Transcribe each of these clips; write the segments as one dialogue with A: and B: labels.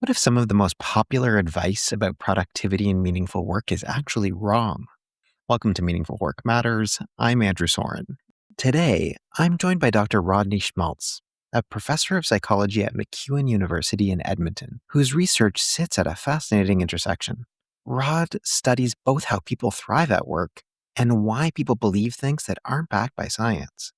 A: What if some of the most popular advice about productivity and meaningful work is actually wrong? Welcome to Meaningful Work Matters. I'm Andrew Soren. Today, I'm joined by Dr. Rodney Schmaltz, a professor of psychology at MacEwan University in Edmonton, whose research sits at a fascinating intersection. Rod studies both how people thrive at work and why people believe things that aren't backed by science.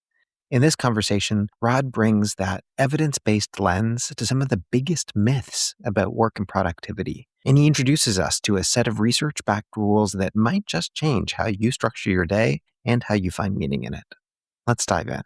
A: In this conversation, Rod brings that evidence-based lens to some of the biggest myths about work and productivity. And he introduces us to a set of research-backed rules that might just change how you structure your day and how you find meaning in it. Let's dive in.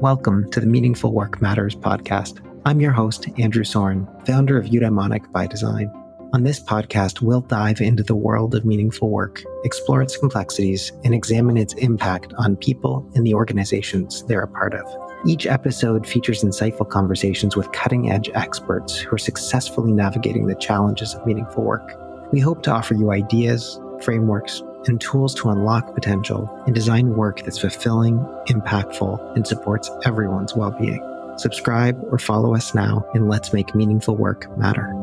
A: Welcome to the Meaningful Work Matters podcast. I'm your host, Andrew Soren, founder of Eudaimonic by Design. On this podcast, we'll dive into the world of meaningful work, explore its complexities, and examine its impact on people and the organizations they're a part of. Each episode features insightful conversations with cutting-edge experts who are successfully navigating the challenges of meaningful work. We hope to offer you ideas, frameworks, and tools to unlock potential and design work that's fulfilling, impactful, and supports everyone's well-being. Subscribe or follow us now, and let's make meaningful work matter.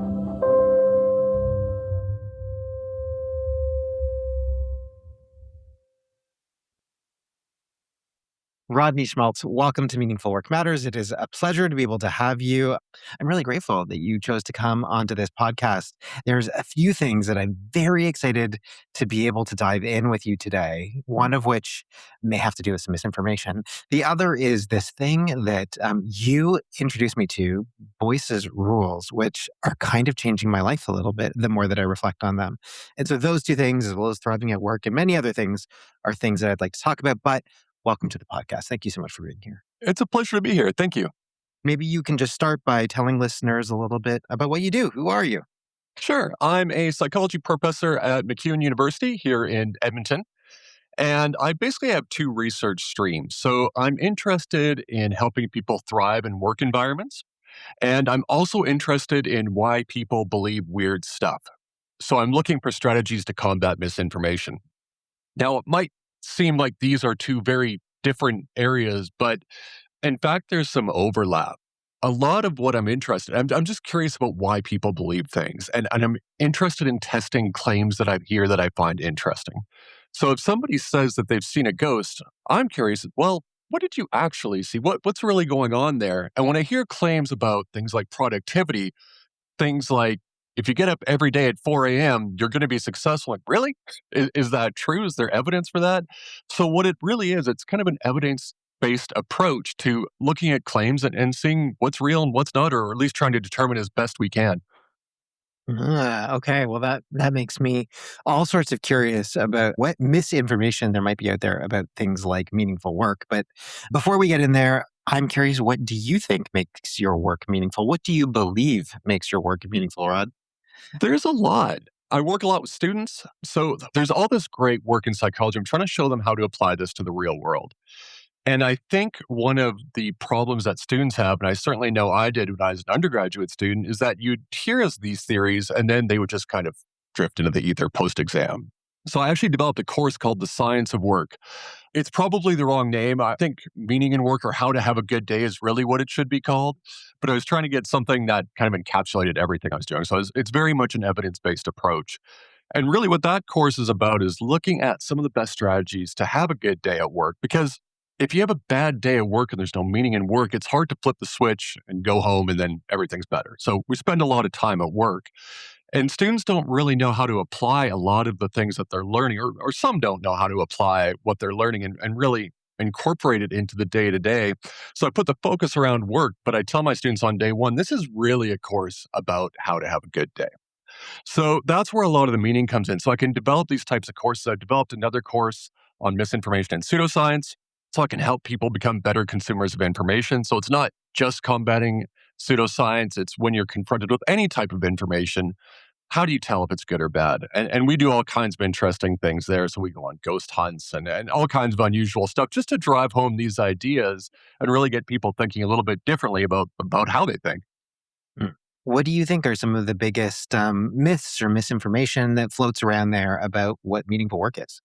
A: Rodney Schmaltz, welcome to Meaningful Work Matters. It is a pleasure to be able to have you. I'm really grateful that you chose to come onto this podcast. There's a few things that I'm very excited to be able to dive in with you today, one of which may have to do with some misinformation. The other is this thing that you introduced me to, Boice's rules, which are kind of changing my life a little bit the more that I reflect on them. And so those two things, as well as thriving at work and many other things, are things that I'd like to talk about. But welcome to the podcast. Thank you so much for being here.
B: It's a pleasure to be here. Thank you.
A: Maybe you can just start by telling listeners a little bit about what you do. Who are you?
B: Sure. I'm a psychology professor at MacEwan University here in Edmonton. And I basically have two research streams. So I'm interested in helping people thrive in work environments. And I'm also interested in why people believe weird stuff. So I'm looking for strategies to combat misinformation. Now, it might seem like these are two very different areas, but in fact, there's some overlap. A lot of what I'm interested in, I'm just curious about why people believe things. And I'm interested in testing claims that I hear that I find interesting. So if somebody says that they've seen a ghost, I'm curious, well, what did you actually see? What's really going on there? And when I hear claims about things like productivity, things like, if you get up every day at 4 a.m., you're going to be successful. Like, really? Is that true? Is there evidence for that? So what it really is, it's kind of an evidence-based approach to looking at claims and seeing what's real and what's not, or at least trying to determine as best we can.
A: Okay, well, that makes me all sorts of curious about what misinformation there might be out there about things like meaningful work. But before we get in there, I'm curious, what do you think makes your work meaningful? What do you believe makes your work meaningful, Rod?
B: There's a lot. I work a lot with students. So there's all this great work in psychology. I'm trying to show them how to apply this to the real world. And I think one of the problems that students have, and I certainly know I did when I was an undergraduate student, is that you'd hear these theories and then they would just kind of drift into the ether post-exam. So I actually developed a course called The Science of Work. It's probably the wrong name. I think meaning in work or how to have a good day is really what it should be called. But I was trying to get something that kind of encapsulated everything I was doing. So it's very much an evidence-based approach. And really what that course is about is looking at some of the best strategies to have a good day at work. Because if you have a bad day at work and there's no meaning in work, it's hard to flip the switch and go home and then everything's better. So we spend a lot of time at work. And students don't really know how to apply a lot of the things that they're learning, or some don't know how to apply what they're learning and really incorporate it into the day-to-day. So I put the focus around work, but I tell my students on day one, this is really a course about how to have a good day. So that's where a lot of the meaning comes in. So I can develop these types of courses. I've developed another course on misinformation and pseudoscience, so I can help people become better consumers of information. So it's not just combating pseudoscience, it's when you're confronted with any type of information, how do you tell if it's good or bad? And we do all kinds of interesting things there. So we go on ghost hunts and all kinds of unusual stuff just to drive home these ideas and really get people thinking a little bit differently about how they think.
A: What do you think are some of the biggest myths or misinformation that floats around there about what meaningful work is?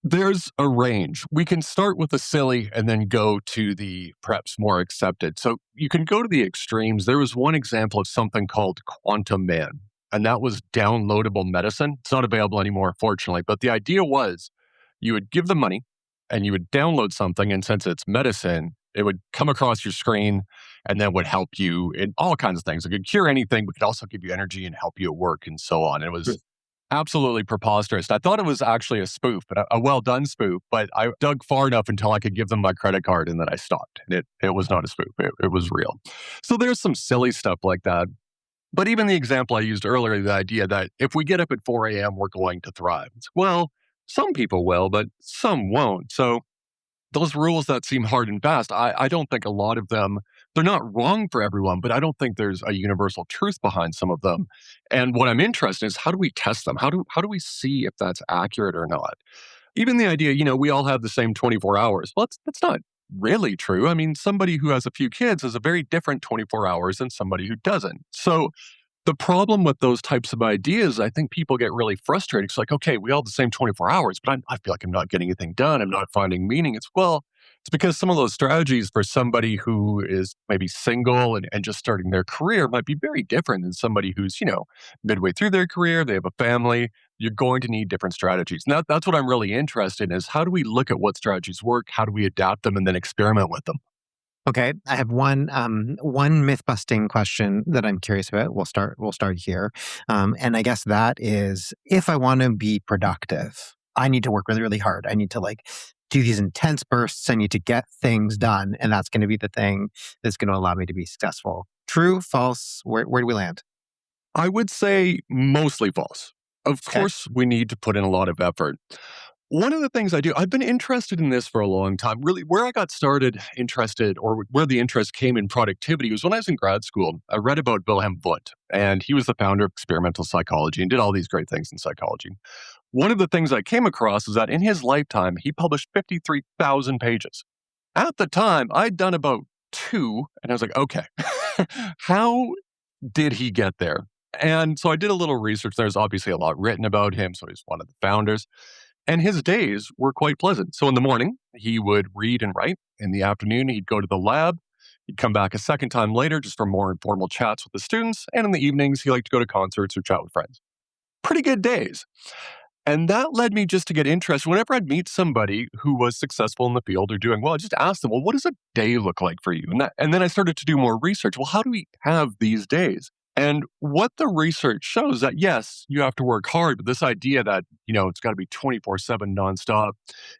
B: There's a range. We can start with the silly and then go to the perhaps more accepted. So you can go to the extremes. There was one example of something called Quantum Man, and that was downloadable medicine. It's not available anymore, fortunately. But the idea was you would give them money and you would download something. And since it's medicine, it would come across your screen and then would help you in all kinds of things. It could cure anything, but could also give you energy and help you at work and so on. It was absolutely preposterous. I thought it was actually a spoof, but a well done spoof. But I dug far enough until I could give them my credit card, and then I stopped. And it was not a spoof; it was real. So there's some silly stuff like that. But even the example I used earlier, the idea that if we get up at 4 a.m., we're going to thrive. Well, some people will, but some won't. So those rules that seem hard and fast, I don't think a lot of them, they're not wrong for everyone, but I don't think there's a universal truth behind some of them. And what I'm interested in is how do we test them? How do we see if that's accurate or not? Even the idea, we all have the same 24 hours. Well, that's not really true. I mean, somebody who has a few kids has a very different 24 hours than somebody who doesn't. So the problem with those types of ideas, I think people get really frustrated. It's like, okay, we all have the same 24 hours, but I feel like I'm not getting anything done. I'm not finding meaning. It's because some of those strategies for somebody who is maybe single and just starting their career might be very different than somebody who's, midway through their career, they have a family. You're going to need different strategies. And that's what I'm really interested in is how do we look at what strategies work? How do we adapt them and then experiment with them?
A: Okay, I have one myth busting question that I'm curious about. We'll start here, and I guess that is if I want to be productive, I need to work really really hard. I need to do these intense bursts. I need to get things done, and that's going to be the thing that's going to allow me to be successful. True, false? Where do we land?
B: I would say mostly false. Of
A: Okay.
B: course, we need to put in a lot of effort. One of the things I do, I've been interested in this for a long time. Really, where I got started interested or where the interest came in productivity was when I was in grad school. I read about Wilhelm Wundt, and he was the founder of experimental psychology and did all these great things in psychology. One of the things I came across is that in his lifetime, he published 53,000 pages. At the time, I'd done about two, and I was like, okay, how did he get there? And so I did a little research. There's obviously a lot written about him. So he's one of the founders. And his days were quite pleasant. So in the morning, he would read and write. In the afternoon, he'd go to the lab. He'd come back a second time later just for more informal chats with the students. And in the evenings, he liked to go to concerts or chat with friends. Pretty good days. And that led me just to get interested. Whenever I'd meet somebody who was successful in the field or doing well, I just asked them, well, what does a day look like for you? And then I started to do more research. Well, how do we have these days? And what the research shows that, yes, you have to work hard, but this idea that, it's got to be 24/7 nonstop,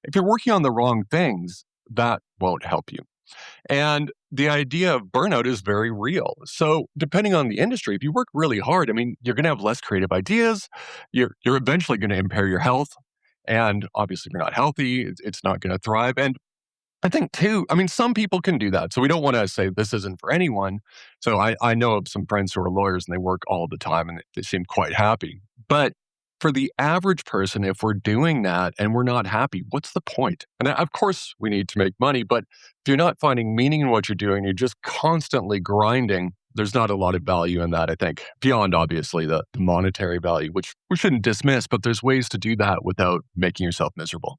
B: if you're working on the wrong things, that won't help you. And the idea of burnout is very real. So, depending on the industry, if you work really hard, I mean, you're going to have less creative ideas. You're eventually going to impair your health. And obviously, if you're not healthy, it's not going to thrive. And I think too, I mean, some people can do that. So we don't want to say this isn't for anyone. So I know of some friends who are lawyers and they work all the time and they seem quite happy. But for the average person, if we're doing that and we're not happy, what's the point? And of course, we need to make money. But if you're not finding meaning in what you're doing, you're just constantly grinding. There's not a lot of value in that, I think, beyond obviously the monetary value, which we shouldn't dismiss. But there's ways to do that without making yourself miserable.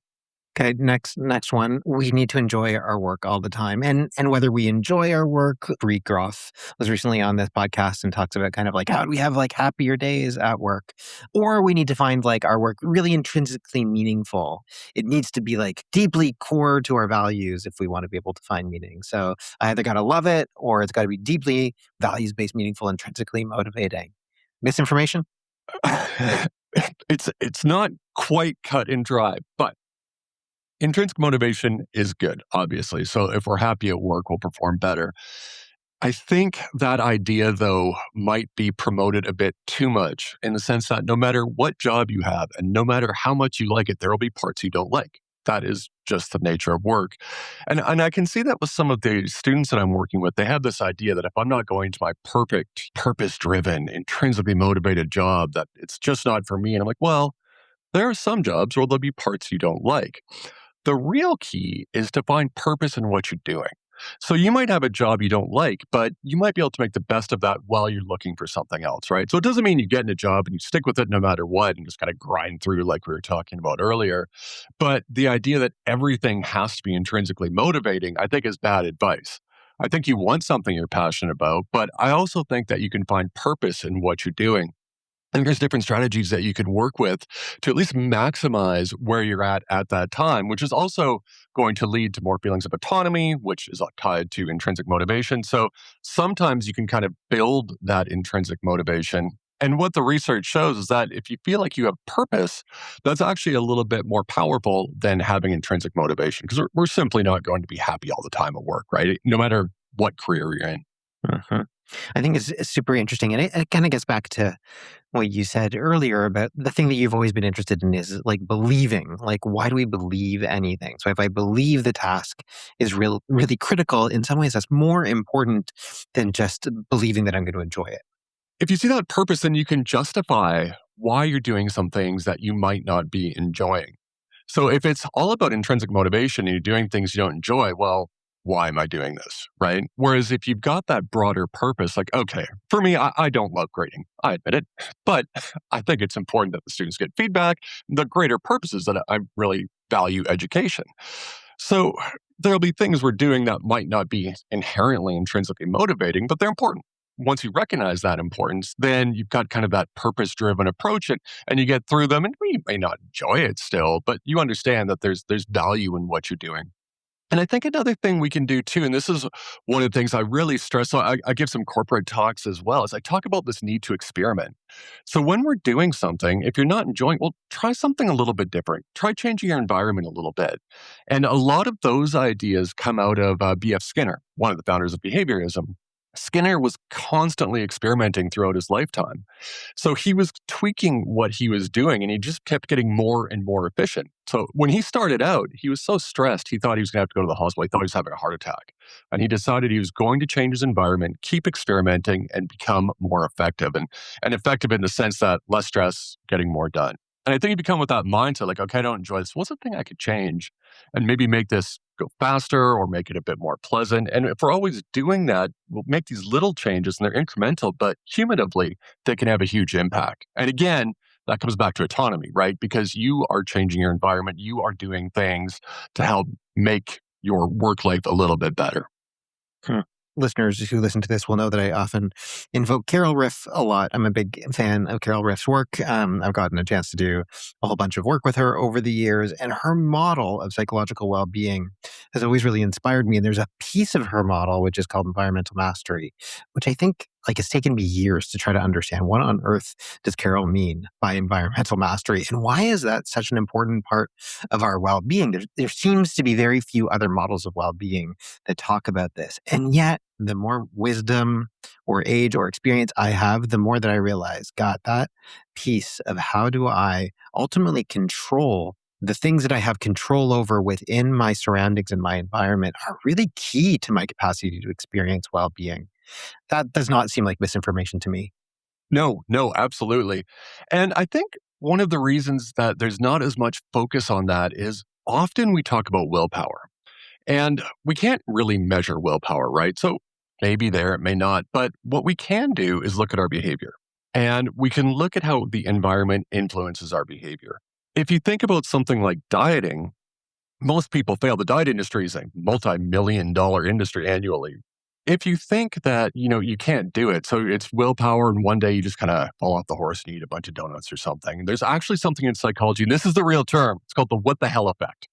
A: Okay, next one. We need to enjoy our work all the time. And whether we enjoy our work, Bree Groff was recently on this podcast and talks about kind of how do we have happier days at work? Or we need to find our work really intrinsically meaningful. It needs to be deeply core to our values if we want to be able to find meaning. So I either gotta love it or it's gotta be deeply values-based, meaningful, intrinsically motivating. Misinformation?
B: It's not quite cut and dry, but intrinsic motivation is good, obviously. So if we're happy at work, we'll perform better. I think that idea, though, might be promoted a bit too much in the sense that no matter what job you have and no matter how much you like it, there will be parts you don't like. That is just the nature of work. And I can see that with some of the students that I'm working with. They have this idea that if I'm not going to my perfect, purpose driven, intrinsically motivated job, that it's just not for me. And I'm like, well, there are some jobs where there'll be parts you don't like. The real key is to find purpose in what you're doing. So you might have a job you don't like, but you might be able to make the best of that while you're looking for something else, right? So it doesn't mean you get in a job and you stick with it no matter what and just kind of grind through like we were talking about earlier. But the idea that everything has to be intrinsically motivating, I think is bad advice. I think you want something you're passionate about, but I also think that you can find purpose in what you're doing. And there's different strategies that you can work with to at least maximize where you're at that time, which is also going to lead to more feelings of autonomy, which is tied to intrinsic motivation. So sometimes you can kind of build that intrinsic motivation. And what the research shows is that if you feel like you have purpose, that's actually a little bit more powerful than having intrinsic motivation because we're simply not going to be happy all the time at work, right? No matter what career you're in.
A: Mhm. I think it's super interesting. And it kind of gets back to what you said earlier about the thing that you've always been interested in is like believing. Like, why do we believe anything? So if I believe the task is really critical, in some ways that's more important than just believing that I'm going to enjoy it.
B: If you see that purpose, then you can justify why you're doing some things that you might not be enjoying. So if it's all about intrinsic motivation and you're doing things you don't enjoy, well, why am I doing this? Right. Whereas if you've got that broader purpose, like, okay, for me, I don't love grading. I admit it. But I think it's important that the students get feedback. The greater purpose is that I really value education. So there'll be things we're doing that might not be inherently intrinsically motivating, but they're important. Once you recognize that importance, then you've got kind of that purpose driven approach and you get through them and you may not enjoy it still, but you understand that there's value in what you're doing. And I think another thing we can do too, and this is one of the things I really stress, so I give some corporate talks as well, is I talk about this need to experiment. So when we're doing something, if you're not enjoying, well, try something a little bit different. Try changing your environment a little bit. And a lot of those ideas come out of B.F. Skinner, one of the founders of behaviorism. Skinner was constantly experimenting throughout his lifetime. So he was tweaking what he was doing and he just kept getting more and more efficient. So when he started out, he was so stressed, he thought he was going to have to go to the hospital. He thought he was having a heart attack. And he decided he was going to change his environment, keep experimenting, and become more effective. And effective in the sense that less stress, getting more done. And I think you become with that mindset, like, okay, I don't enjoy this. What's the thing I could change and maybe make this go faster or make it a bit more pleasant? And if we're always doing that, we'll make these little changes and they're incremental, but cumulatively, they can have a huge impact. And again, that comes back to autonomy, right? Because you are changing your environment, you are doing things to help make your work life a little bit better.
A: Hmm. Listeners who listen to this will know that I often invoke Carol Riff a lot. I'm a big fan of Carol Riff's work. I've gotten a chance to do a whole bunch of work with her over the years, and her model of psychological well-being has always really inspired me. And there's a piece of her model, which is called environmental mastery, which I think like it's taken me years to try to understand what on earth does Carol mean by environmental mastery, and why is that such an important part of our well-being? There seems to be very few other models of well-being that talk about this. And yet, the more wisdom or age or experience I have, the more that I realize, God, that piece of how do I ultimately control the things that I have control over within my surroundings and my environment are really key to my capacity to experience well-being. That does not seem like misinformation to me.
B: No, absolutely. And I think one of the reasons that there's not as much focus on that is often we talk about willpower. And we can't really measure willpower, right? So maybe there, it may not. But what we can do is look at our behavior. And we can look at how the environment influences our behavior. If you think about something like dieting, most people fail. The diet industry is a multi-million dollar industry annually. If you think that, you can't do it, so it's willpower and one day you just kind of fall off the horse and eat a bunch of donuts or something. There's actually something in psychology, and this is the real term. It's called the what the hell effect,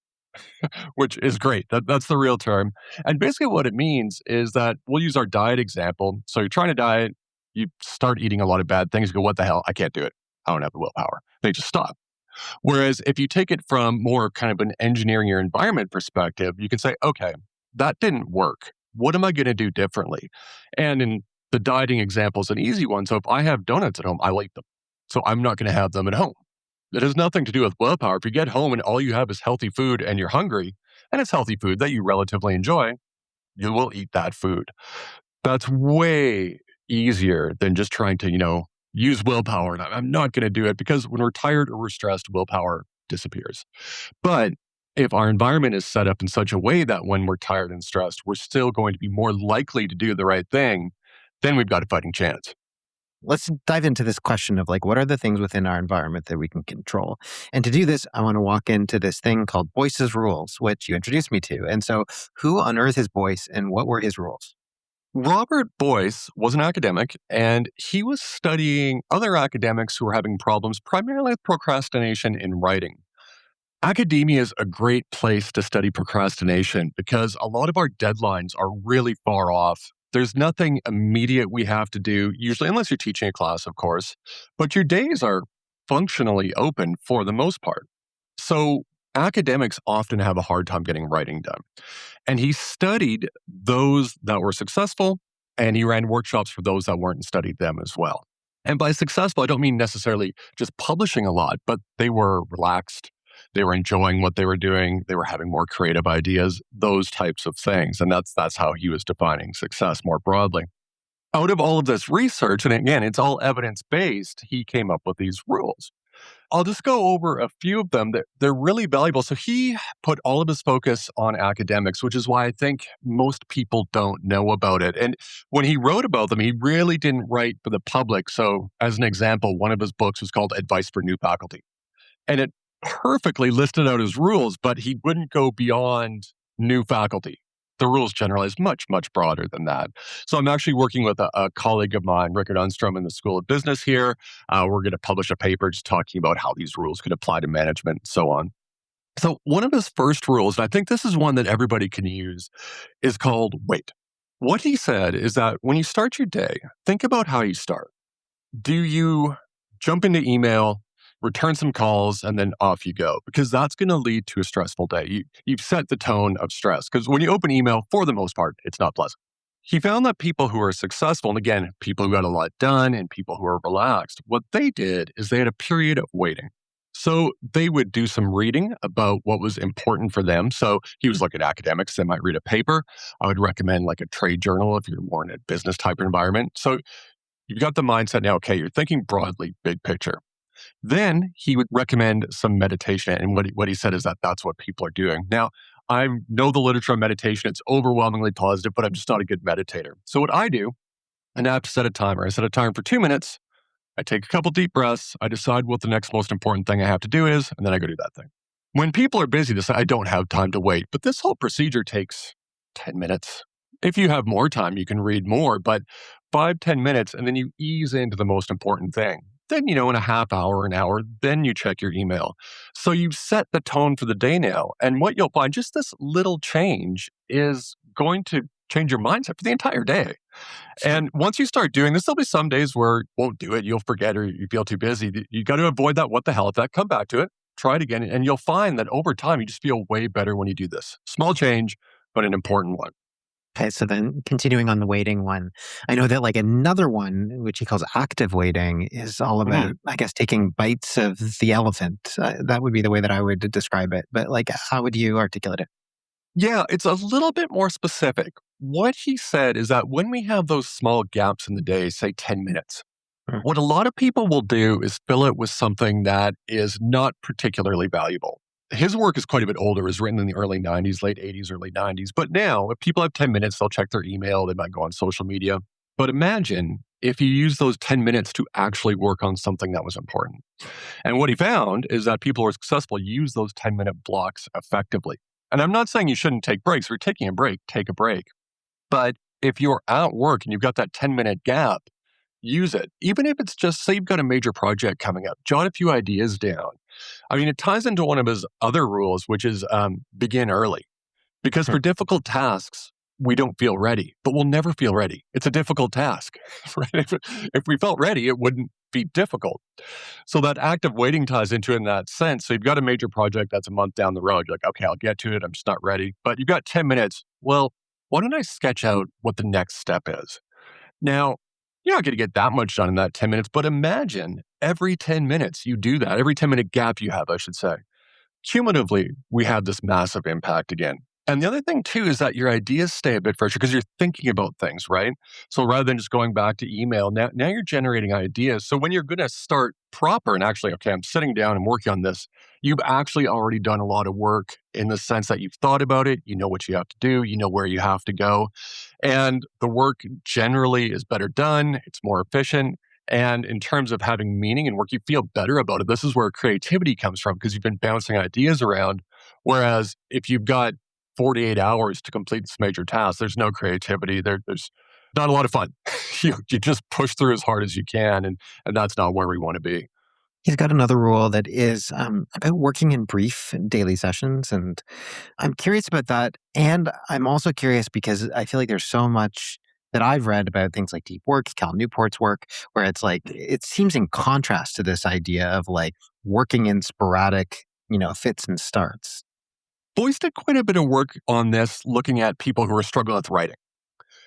B: which is great. That's the real term. And basically what it means is that we'll use our diet example. So you're trying to diet, you start eating a lot of bad things, you go, what the hell? I can't do it. I don't have the willpower. They just stop. Whereas if you take it from more kind of an engineering your environment perspective, you can say, okay, that didn't work. What am I going to do differently? And in the dieting example is an easy one. So if I have donuts at home, I like them. So I'm not going to have them at home. It has nothing to do with willpower. If you get home and all you have is healthy food and you're hungry, and it's healthy food that you relatively enjoy, you will eat that food. That's way easier than just trying to, use willpower. And I'm not going to do it because when we're tired or we're stressed, willpower disappears. But if our environment is set up in such a way that when we're tired and stressed, we're still going to be more likely to do the right thing, then we've got a fighting chance.
A: Let's dive into this question of like, what are the things within our environment that we can control? And to do this, I want to walk into this thing called Boice's rules, which you introduced me to. And so, who on earth is Boice and what were his rules?
B: Robert Boice was an academic, and he was studying other academics who were having problems primarily with procrastination in writing. Academia is a great place to study procrastination because a lot of our deadlines are really far off. There's nothing immediate we have to do, usually, unless you're teaching a class, of course, but your days are functionally open for the most part. So, academics often have a hard time getting writing done. And he studied those that were successful, and he ran workshops for those that weren't and studied them as well. And by successful, I don't mean necessarily just publishing a lot, but they were relaxed. They were enjoying what they were doing. They were having more creative ideas, those types of things. And that's how he was defining success more broadly. Out of all of this research, and again, it's all evidence-based, he came up with these rules. I'll just go over a few of them that they're really valuable. So he put all of his focus on academics, which is why I think most people don't know about it. And when he wrote about them, he really didn't write for the public. So as an example, one of his books was called Advice for New Faculty. And it perfectly listed out his rules, but he wouldn't go beyond new faculty. The rules generally is much, much broader than that. So I'm actually working with a colleague of mine, Rickard Unstrom, in the School of Business here. We're going to publish a paper just talking about how these rules could apply to management and so on. So one of his first rules, and I think this is one that everybody can use, is called wait. What he said is that when you start your day, think about how you start. Do you jump into email, return some calls, and then off you go? Because that's going to lead to a stressful day. You've set the tone of stress. Because when you open email, for the most part, it's not pleasant. He found that people who are successful, and again, people who got a lot done and people who are relaxed, what they did is they had a period of waiting. So they would do some reading about what was important for them. So he was looking at academics, they might read a paper. I would recommend like a trade journal if you're more in a business type environment. So you've got the mindset now, okay, you're thinking broadly, big picture. Then he would recommend some meditation. And what he said is that that's what people are doing. Now, I know the literature on meditation. It's overwhelmingly positive, but I'm just not a good meditator. So what I do, and I have to set a timer. I set a timer for 2 minutes. I take a couple deep breaths. I decide what the next most important thing I have to do is, and then I go do that thing. When people are busy, they say, I don't have time to wait. But this whole procedure takes 10 minutes. If you have more time, you can read more, but 5-10 minutes, and then you ease into the most important thing. Then, in a half hour, an hour, then you check your email. So you've set the tone for the day now. And what you'll find, just this little change is going to change your mindset for the entire day. And once you start doing this, there'll be some days where you won't do it. You'll forget or you feel too busy. You got to avoid that. What the hell? If that, come back to it, try it again. And you'll find that over time, you just feel way better when you do this. Small change, but an important one.
A: Okay, so then continuing on the waiting one, I know that like another one, which he calls active waiting, is all about, I guess, taking bites of the elephant. That would be the way that I would describe it. But like, how would you articulate it?
B: Yeah, it's a little bit more specific. What he said is that when we have those small gaps in the day, say 10 minutes, what a lot of people will do is fill it with something that is not particularly valuable. His work is quite a bit older. It was written in the early 90s, late 80s, early 90s. But now, if people have 10 minutes, they'll check their email, they might go on social media. But imagine if you use those 10 minutes to actually work on something that was important. And what he found is that people who are successful use those 10-minute blocks effectively. And I'm not saying you shouldn't take breaks. If you're taking a break, take a break. But if you're at work and you've got that 10-minute gap, use it. Even if it's just, say you've got a major project coming up, jot a few ideas down. I mean, it ties into one of his other rules, which is begin early. Because for difficult tasks, we don't feel ready, but we'll never feel ready. It's a difficult task, right? If we felt ready, it wouldn't be difficult. So that active waiting ties into it in that sense. So you've got a major project that's a month down the road. You're like, okay, I'll get to it. I'm just not ready. But you've got 10 minutes. Well, why don't I sketch out what the next step is? Now, you're not going to get that much done in that 10 minutes, but imagine every 10 minutes you do that, every 10-minute gap you have, I should say. Cumulatively, we have this massive impact again. And the other thing too is that your ideas stay a bit fresher because you're thinking about things, right? So rather than just going back to email, now you're generating ideas. So when you're going to start proper and actually, okay, I'm sitting down and working on this, you've actually already done a lot of work in the sense that you've thought about it, you know what you have to do, you know where you have to go. And the work generally is better done, it's more efficient. And in terms of having meaning and work, you feel better about it. This is where creativity comes from because you've been bouncing ideas around. Whereas if you've got 48 hours to complete this major task, there's no creativity. There's not a lot of fun. You just push through as hard as you can, and that's not where we want to be.
A: He's got another rule that is about working in brief daily sessions. And I'm curious about that. And I'm also curious because I feel like there's so much that I've read about things like deep work, Cal Newport's work, where it's like, it seems in contrast to this idea of like working in sporadic, fits and starts.
B: Boyce did quite a bit of work on this, looking at people who are struggling with writing.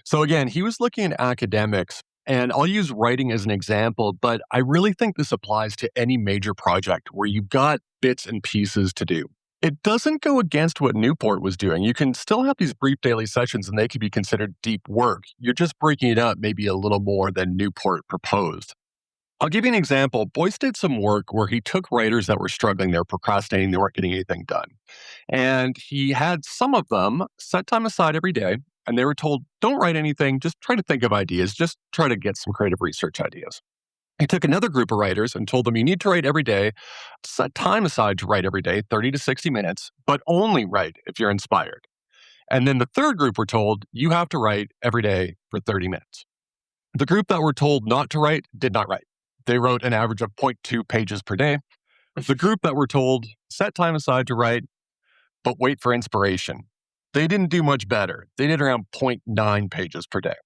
B: So again, he was looking at academics, and I'll use writing as an example, but I really think this applies to any major project where you've got bits and pieces to do. It doesn't go against what Newport was doing. You can still have these brief daily sessions and they could be considered deep work. You're just breaking it up maybe a little more than Newport proposed. I'll give you an example. Boyce did some work where he took writers that were struggling, they were procrastinating, they weren't getting anything done. And he had some of them set time aside every day, and they were told, don't write anything, just try to think of ideas, just try to get some creative research ideas. He took another group of writers and told them, you need to write every day, set time aside to write every day, 30 to 60 minutes, but only write if you're inspired. And then the third group were told, you have to write every day for 30 minutes. The group that were told not to write did not write. They wrote an average of zero point 0.2 pages per day. The group that were told, set time aside to write, but wait for inspiration, they didn't do much better. They did around 0.9 pages per day.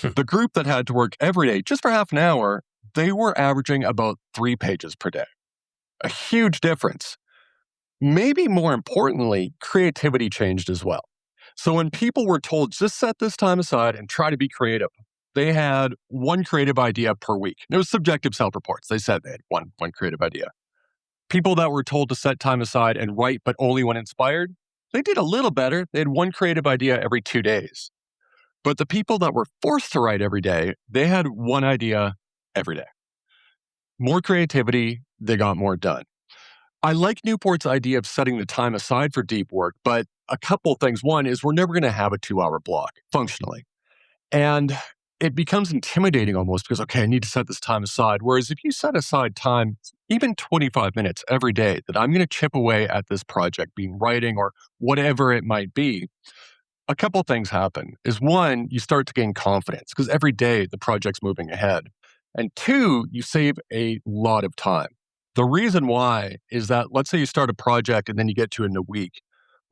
B: The group that had to work every day, just for half an hour, they were averaging about 3 pages per day. A huge difference. Maybe more importantly, creativity changed as well. So when people were told, just set this time aside and try to be creative, they had one creative idea per week. It was subjective self-reports. They said they had one creative idea. People that were told to set time aside and write, but only when inspired, they did a little better. They had one creative idea every 2 days. But the people that were forced to write every day, they had one idea every day. More creativity, they got more done. I like Newport's idea of setting the time aside for deep work, but a couple things. One is we're never going to have a 2-hour block functionally. And it becomes intimidating almost because, okay, I need to set this time aside. Whereas if you set aside time, even 25 minutes every day, that I'm going to chip away at this project, being writing or whatever it might be, a couple things happen. Is one, you start to gain confidence because every day the project's moving ahead. And two, you save a lot of time. The reason why is that let's say you start a project and then you get to it in a week.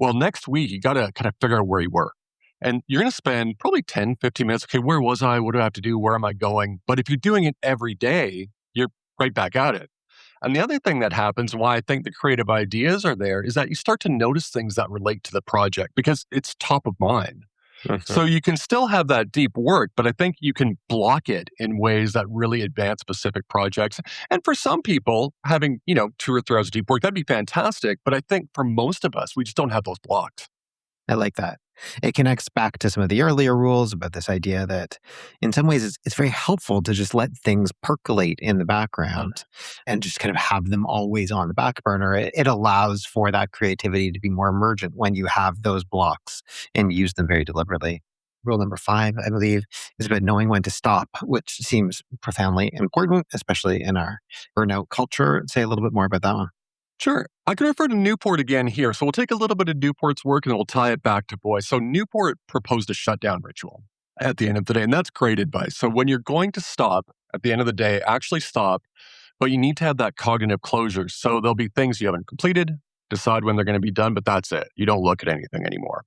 B: Well, next week, you got to kind of figure out where you were. And you're going to spend probably 10, 15 minutes. Okay, where was I? What do I have to do? Where am I going? But if you're doing it every day, you're right back at it. And the other thing that happens, why I think the creative ideas are there, is that you start to notice things that relate to the project because it's top of mind. So you can still have that deep work, but I think you can block it in ways that really advance specific projects. And for some people, having, 2 or 3 hours of deep work, that'd be fantastic. But I think for most of us, we just don't have those blocks.
A: I like that. It connects back to some of the earlier rules about this idea that in some ways it's very helpful to just let things percolate in the background and just kind of have them always on the back burner. It allows for that creativity to be more emergent when you have those blocks and use them very deliberately. Rule number 5, I believe, is about knowing when to stop, which seems profoundly important, especially in our burnout culture. Say a little bit more about that one.
B: Sure. I can refer to Newport again here. So we'll take a little bit of Newport's work and we'll tie it back to Boice. So Newport proposed a shutdown ritual at the end of the day, and that's great advice. So when you're going to stop at the end of the day, actually stop, but you need to have that cognitive closure. So there'll be things you haven't completed, decide when they're going to be done, but that's it. You don't look at anything anymore.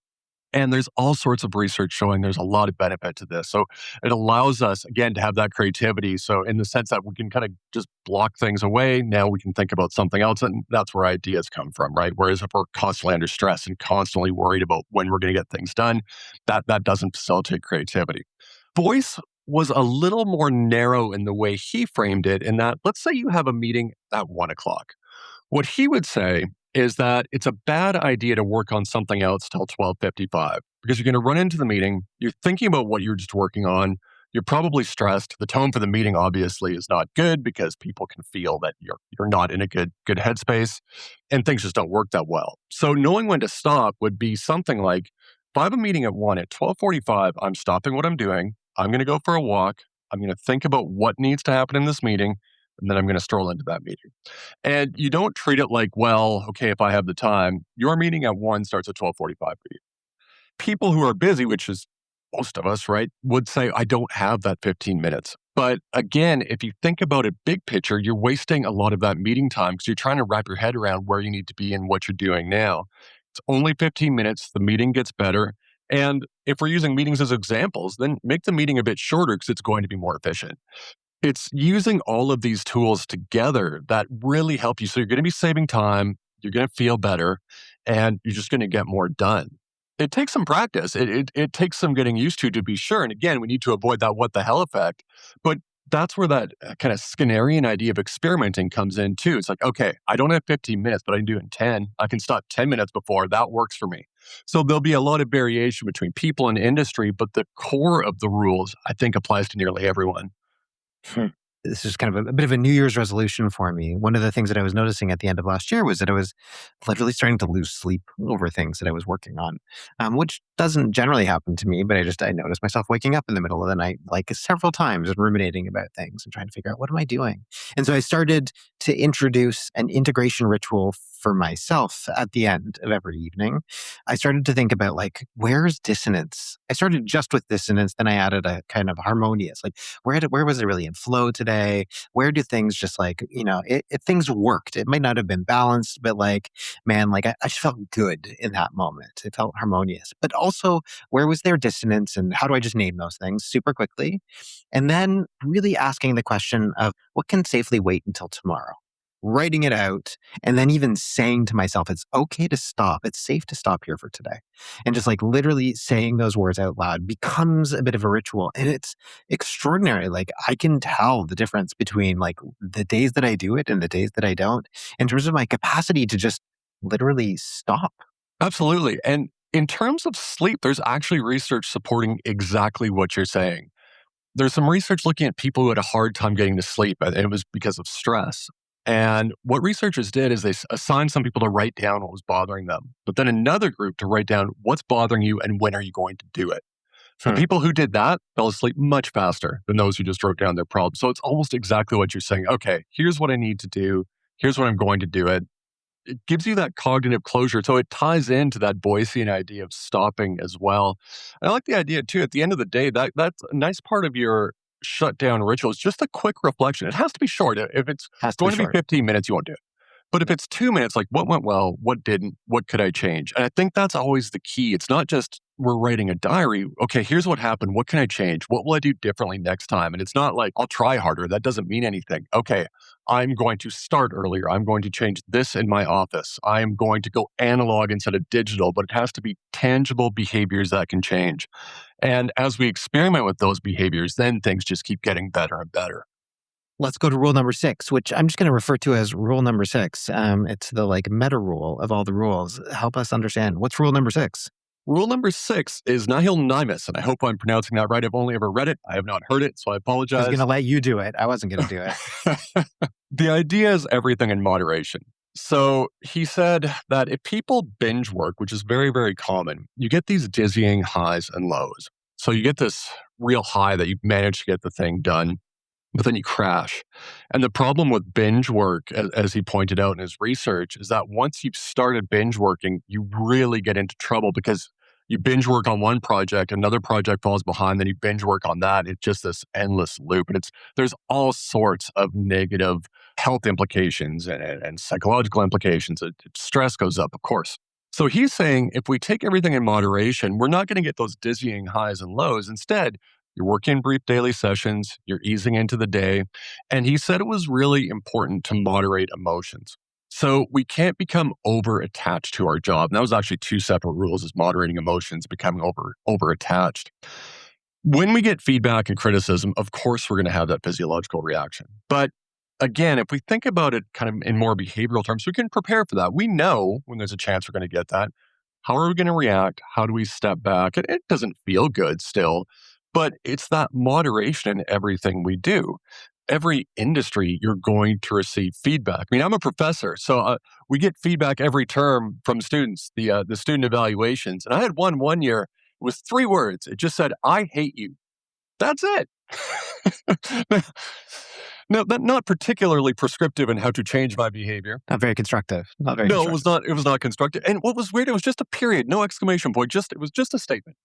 B: And there's all sorts of research showing there's a lot of benefit to this. So it allows us, again, to have that creativity. So in the sense that we can kind of just block things away, now we can think about something else. And that's where ideas come from, right? Whereas if we're constantly under stress and constantly worried about when we're going to get things done, that doesn't facilitate creativity. Boice was a little more narrow in the way he framed it in that, let's say you have a meeting at 1 o'clock. What he would say is that it's a bad idea to work on something else till 12:55 because you're going to run into the meeting. You're thinking about what you're just working on. You're probably stressed. The tone for the meeting obviously is not good because people can feel that you're not in a good headspace, and things just don't work that well. So knowing when to stop would be something like, if I have a meeting at 1 at 12:45, I'm stopping what I'm doing. I'm going to go for a walk. I'm going to think about what needs to happen in this meeting, and then I'm going to stroll into that meeting. And you don't treat it like, well, okay, if I have the time, your meeting at 1 starts at 12:45 for you. People who are busy, which is most of us, right, would say, I don't have that 15 minutes. But again, if you think about it big picture, you're wasting a lot of that meeting time because you're trying to wrap your head around where you need to be and what you're doing now. It's only 15 minutes. The meeting gets better. And if we're using meetings as examples, then make the meeting a bit shorter because it's going to be more efficient. It's using all of these tools together that really help you. So you're going to be saving time, you're going to feel better, and you're just going to get more done. It takes some practice. It takes some getting used to be sure. And again, we need to avoid that what the hell effect. But that's where that kind of Skinnerian idea of experimenting comes in too. It's like, okay, I don't have 15 minutes, but I can do it in 10. I can stop 10 minutes before. That works for me. So there'll be a lot of variation between people and industry, but the core of the rules, I think, applies to nearly everyone.
A: This is kind of a bit of a New Year's resolution for me. One of the things that I was noticing at the end of last year was that I was literally starting to lose sleep over things that I was working on, which doesn't generally happen to me, but I noticed myself waking up in the middle of the night like several times and ruminating about things and trying to figure out what am I doing. And so I started to introduce an integration ritual for myself at the end of every evening. I started to think about like, where's dissonance? I started just with dissonance, then I added a kind of harmonious, like where was I really in flow today? Where do things just like, if things worked, it might not have been balanced, but like, man, like I just felt good in that moment. It felt harmonious. But also, where was there dissonance and how do I just name those things super quickly? And then really asking the question of what can safely wait until tomorrow? Writing it out, and then even saying to myself, it's okay to stop. It's safe to stop here for today. And just like literally saying those words out loud becomes a bit of a ritual. And it's extraordinary. Like I can tell the difference between like the days that I do it and the days that I don't in terms of my capacity to just literally stop.
B: Absolutely. And in terms of sleep, there's actually research supporting exactly what you're saying. There's some research looking at people who had a hard time getting to sleep, and it was because of stress. And what researchers did is they assigned some people to write down what was bothering them, but then another group to write down what's bothering you and when are you going to do it. The
A: Hmm.
B: people who did that fell asleep much faster than those who just wrote down their problem. So it's almost exactly what you're saying. Okay, here's what I need to do. Here's when I'm going to do it. It gives you that cognitive closure. So it ties into that Boicean idea of stopping as well. And I like the idea too. At the end of the day, that's a nice part of your shutdown ritual is just a quick reflection. It has to be short. If it's
A: Has to be
B: going to be
A: short.
B: 15 minutes, you won't do it. But if it's 2 minutes, like what went well, what didn't, what could I change? And I think that's always the key. It's not just we're writing a diary. Okay, here's what happened. What can I change? What will I do differently next time? And it's not like I'll try harder. That doesn't mean anything. Okay, I'm going to start earlier. I'm going to change this in my office. I'm going to go analog instead of digital, but it has to be tangible behaviors that can change. And as we experiment with those behaviors, then things just keep getting better and better.
A: Let's go to rule number 6, which I'm just going to refer to as rule number 6. It's the like meta rule of all the rules. Help us understand what's rule number 6.
B: Rule number 6 is nihil nimus, and I hope I'm pronouncing that right. I've only ever read it. I have not heard it, so I
A: I was
B: apologize.
A: going to let you do it. I wasn't going to do it.
B: The idea is everything in moderation. So he said that if people binge work, which is very, very common, you get these dizzying highs and lows. So you get this real high that you've managed to get the thing done, but then you crash. And the problem with binge work, as he pointed out in his research, is that once you've started binge working, you really get into trouble because you binge work on one project, another project falls behind, then you binge work on that. It's just this endless loop. And there's all sorts of negative health implications and psychological implications. Stress goes up, of course. So he's saying if we take everything in moderation, we're not going to get those dizzying highs and lows. Instead, you're working brief daily sessions, you're easing into the day. And he said it was really important to moderate emotions. So we can't become over attached to our job. And that was actually 2 separate rules: is moderating emotions, becoming over attached. When we get feedback and criticism, of course we're going to have that physiological reaction. But again, if we think about it kind of in more behavioral terms, we can prepare for that. We know when there's a chance we're going to get that. How are we going to react? How do we step back? It doesn't feel good still, but it's that moderation in everything we do. Every industry, you're going to receive feedback. I mean, I'm a professor, so we get feedback every term from students, the student evaluations. And I had one year. It was 3 words. It just said, "I hate you." That's it. No, that not particularly prescriptive in how to change my behavior.
A: Not very constructive. Not very
B: No, it was
A: constructive.
B: not. It was not constructive. And what was weird, it was just a period, no exclamation point. Just it was just a statement.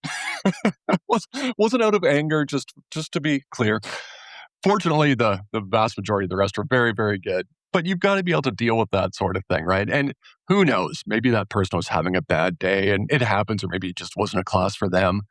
B: Wasn't out of anger. Just to be clear. Fortunately, the vast majority of the rest were very, very good. But you've got to be able to deal with that sort of thing, right? And who knows? Maybe that person was having a bad day, and it happens, or maybe it just wasn't a class for them.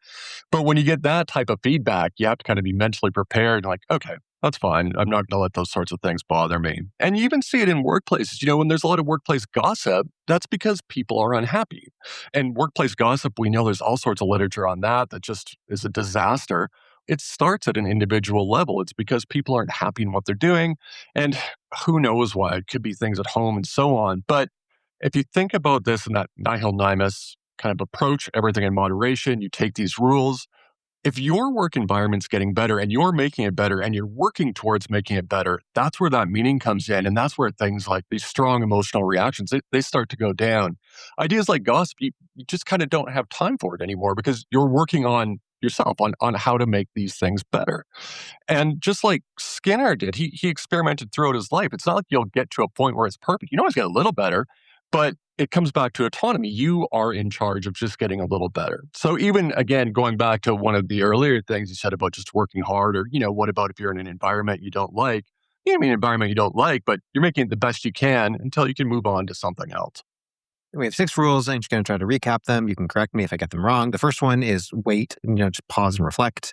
B: But when you get that type of feedback, you have to kind of be mentally prepared, like, okay, that's fine. I'm not going to let those sorts of things bother me. And you even see it in workplaces. When there's a lot of workplace gossip, that's because people are unhappy. And workplace gossip, we know there's all sorts of literature on that just is a disaster. It starts at an individual level. It's because people aren't happy in what they're doing. And who knows why? It could be things at home and so on. But if you think about this in that nihil nimus kind of approach, everything in moderation, you take these rules. If your work environment's getting better and you're making it better and you're working towards making it better, that's where that meaning comes in. And that's where things like these strong emotional reactions, they start to go down. Ideas like gossip, you just kind of don't have time for it anymore because you're working on yourself, on how to make these things better. And just like Skinner did, he experimented throughout his life. It's not like you'll get to a point where it's perfect. You always get a little better, but it comes back to autonomy. You are in charge of just getting a little better. So even, again, going back to one of the earlier things you said about just working hard, or, what about if you're in an environment you don't like? You mean an environment you don't like, but you're making it the best you can until you can move on to something else.
A: We have 6 rules. I'm just going to try to recap them. You can correct me if I get them wrong. The first one is wait, just pause and reflect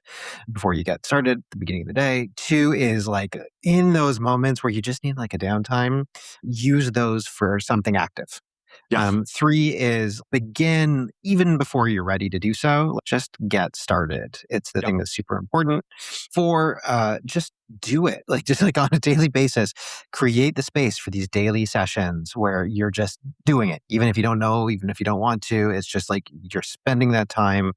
A: before you get started at the beginning of the day. 2 is like in those moments where you just need like a downtime, use those for something active.
B: Yes.
A: 3 is begin even before you're ready to do so. Just get started. It's the
B: Yep.
A: thing that's super important. 4, just do it. Just on a daily basis, create the space for these daily sessions where you're just doing it. Even if you don't know, even if you don't want to, it's just like you're spending that time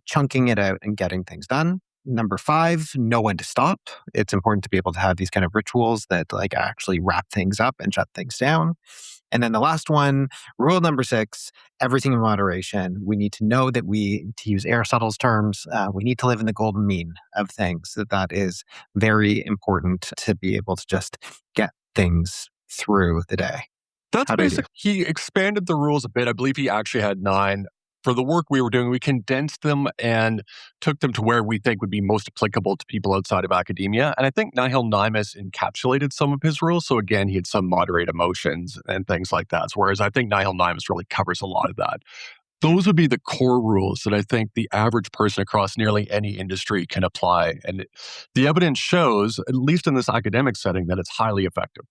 A: chunking it out and getting things done. Number 5, know when to stop. It's important to be able to have these kind of rituals that actually wrap things up and shut things down. And then the last one, rule number 6, everything in moderation. We need to know that to use Aristotle's terms, we need to live in the golden mean of things. That is very important to be able to just get things through the day.
B: That's
A: How do you do?
B: basic. He expanded the rules a bit. I believe he actually had 9. For the work we were doing, we condensed them and took them to where we think would be most applicable to people outside of academia. And I think Nihil Nimus encapsulated some of his rules. So again, he had some moderate emotions and things like that. Whereas I think Nihil Nimus really covers a lot of that. Those would be the core rules that I think the average person across nearly any industry can apply. And the evidence shows, at least in this academic setting, that it's highly effective.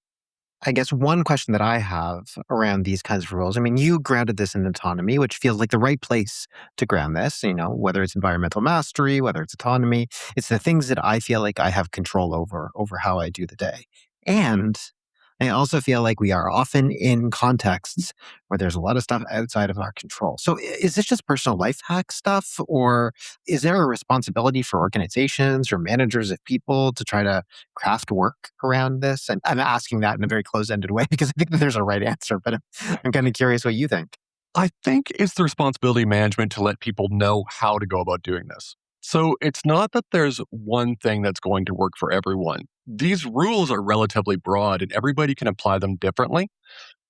A: I guess one question that I have around these kinds of rules, you grounded this in autonomy, which feels like the right place to ground this, whether it's environmental mastery, whether it's autonomy, it's the things that I feel like I have control over how I do the day. And I also feel like we are often in contexts where there's a lot of stuff outside of our control. So is this just personal life hack stuff, or is there a responsibility for organizations or managers of people to try to craft work around this? And I'm asking that in a very closed-ended way because I think that there's a right answer, but I'm kind of curious what you think.
B: I think it's the responsibility of management to let people know how to go about doing this. So it's not that there's one thing that's going to work for everyone. These rules are relatively broad and everybody can apply them differently.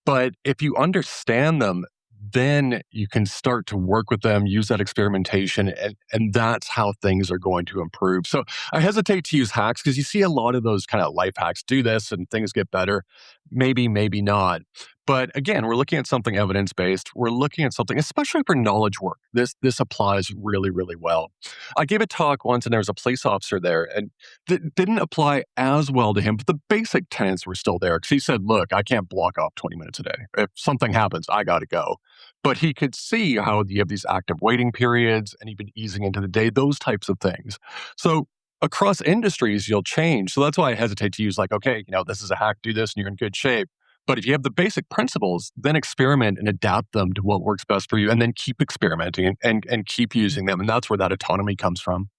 B: But if you understand them, then you can start to work with them, use that experimentation, and that's how things are going to improve. So I hesitate to use hacks because you see a lot of those kind of life hacks do this and things get better. Maybe, maybe not. But again, we're looking at something evidence-based. We're looking at something, especially for knowledge work. This applies really, really well. I gave a talk once and there was a police officer there and that didn't apply as well to him, but the basic tenets were still there because he said, look, I can't block off 20 minutes a day. If something happens, I got to go. But he could see how you have these active waiting periods and even easing into the day, those types of things. So across industries, you'll change. So that's why I hesitate to use like, okay, this is a hack, do this, and you're in good shape. But if you have the basic principles, then experiment and adapt them to what works best for you, and then keep experimenting and keep using them. And that's where that autonomy comes from.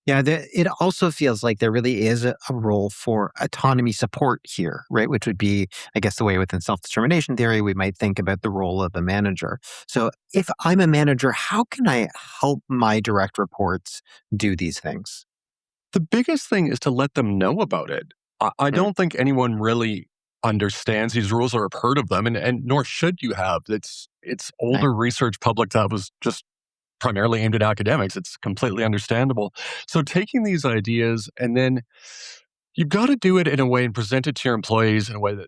A: Yeah, it also feels like there really is a role for autonomy support here, right? Which would be, I guess, the way within self-determination theory, we might think about the role of a manager. So if I'm a manager, how can I help my direct reports do these things?
B: The biggest thing is to let them know about it. I
A: Mm,
B: don't think anyone really understands these rules or have heard of them, and nor should you have. It's
A: right.
B: older research public that was just primarily aimed at academics. It's completely understandable. So taking these ideas and then you've got to do it in a way and present it to your employees in a way that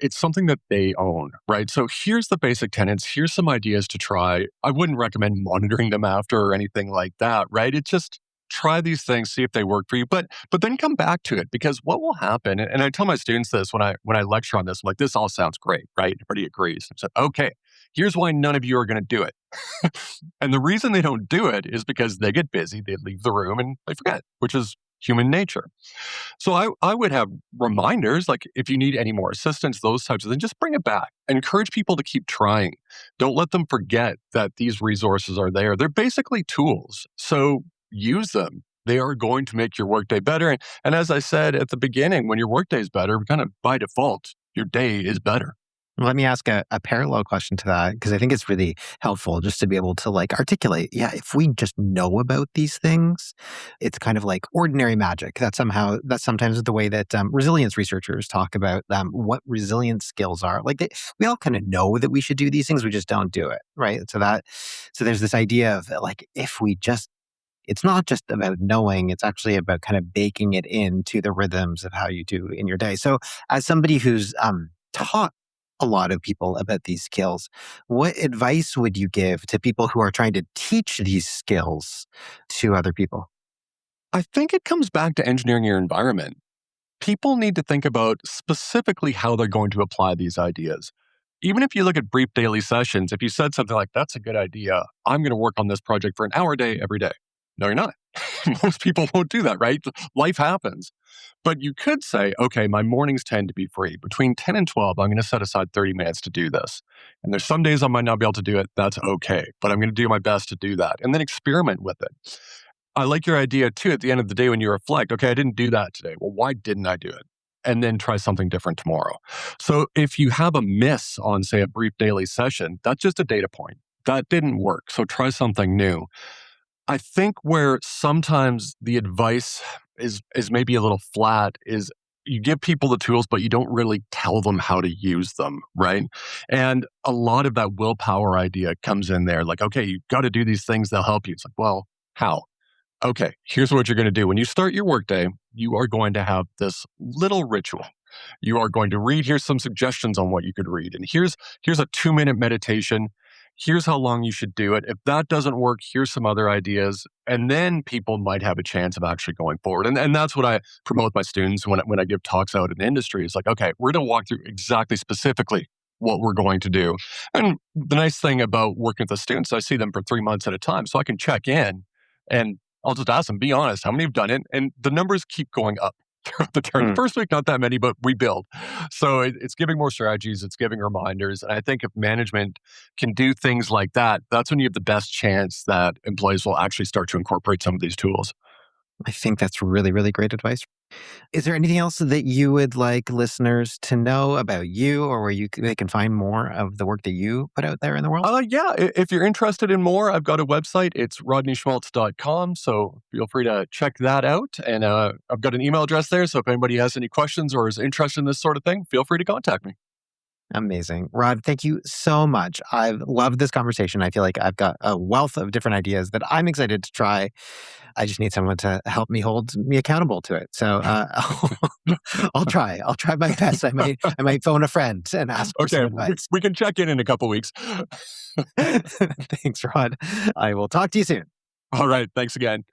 B: it's something that they own, right? So here's the basic tenets. Here's some ideas to try. I wouldn't recommend monitoring them after or anything like that, right? It's just try these things, see if they work for you, but then come back to it because what will happen, and I tell my students this when I lecture on this, I'm like, this all sounds great, right? Everybody agrees. I said, okay, here's why none of you are going to do it. And the reason they don't do it is because they get busy, they leave the room and they forget, which is human nature. So I would have reminders like if you need any more assistance, those types of things, just bring it back. Encourage people to keep trying. Don't let them forget that these resources are there. They're basically tools. So use them. They are going to make your workday better. And as I said at the beginning, when your workday is better, kind of by default, your day is better.
A: Let me ask a parallel question to that, because I think it's really helpful just to be able to like articulate. Yeah, if we just know about these things, it's kind of like ordinary magic. That's sometimes the way that resilience researchers talk about what resilience skills are. We all kind of know that we should do these things, we just don't do it, right? So there's this idea of like if we just it's not just about knowing, it's actually about kind of baking it into the rhythms of how you do in your day. So as somebody who's taught a lot of people about these skills, what advice would you give to people who are trying to teach these skills to other people?
B: I think it comes back to engineering your environment. People need to think about specifically how they're going to apply these ideas. Even if you look at brief daily sessions, if you said something like, that's a good idea, I'm going to work on this project for an hour a day every day. No, you're not. Most people won't do that, right? Life happens. But you could say, okay, my mornings tend to be free. Between 10 and 12, I'm going to set aside 30 minutes to do this. And there's some days I might not be able to do it. That's okay. But I'm going to do my best to do that and then experiment with it. I like your idea too at the end of the day when you reflect, okay, I didn't do that today. Well, why didn't I do it? And then try something different tomorrow. So if you have a miss on, say, a brief daily session, that's just a data point. That didn't work. So try something new. I think where sometimes the advice is maybe a little flat is you give people the tools, but you don't really tell them how to use them, right? And a lot of that willpower idea comes in there. Like, okay, you got to do these things, they'll help you. It's like, well, how? Okay, here's what you're going to do. When you start your workday, you are going to have this little ritual. You are going to read. Here's some suggestions on what you could read. And here's a 2-minute meditation. Here's how long you should do it. If that doesn't work, here's some other ideas. And then people might have a chance of actually going forward. And that's what I promote with my students when I give talks out in the industry. It's like, okay, we're going to walk through exactly specifically what we're going to do. And the nice thing about working with the students, I see them for 3 months at a time. So I can check in and I'll just ask them, be honest, how many have done it? And the numbers keep going up throughout the term. The
A: Hmm.
B: first week, not that many, but we build. So it's giving more strategies, it's giving reminders. And I think if management can do things like that, that's when you have the best chance that employees will actually start to incorporate some of these tools.
A: I think that's really, really great advice. Is there anything else that you would like listeners to know about you or where they can find more of the work that you put out there in the world?
B: Yeah, if you're interested in more, I've got a website. It's rodneyschmaltz.com. So feel free to check that out. And I've got an email address there. So if anybody has any questions or is interested in this sort of thing, feel free to contact me.
A: Amazing. Rod, thank you so much. I've loved this conversation. I feel like I've got a wealth of different ideas that I'm excited to try. I just need someone to help me hold me accountable to it. So I'll try. I'll try my best. I might phone a friend and ask for some
B: Okay,
A: advice.
B: we can check in a couple weeks.
A: Thanks, Rod. I will talk to you soon.
B: All right, thanks again.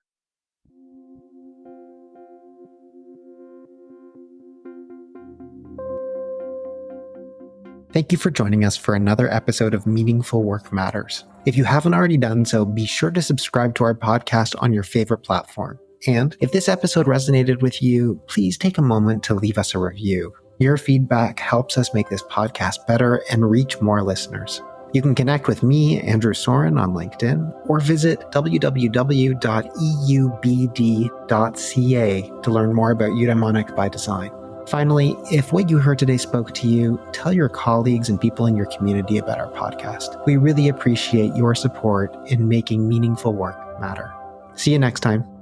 A: Thank you for joining us for another episode of Meaningful Work Matters. If you haven't already done so, be sure to subscribe to our podcast on your favorite platform. And if this episode resonated with you, please take a moment to leave us a review. Your feedback helps us make this podcast better and reach more listeners. You can connect with me, Andrew Soren, on LinkedIn, or visit www.eubd.ca to learn more about eudaimonic by design. Finally, if what you heard today spoke to you, tell your colleagues and people in your community about our podcast. We really appreciate your support in making meaningful work matter. See you next time.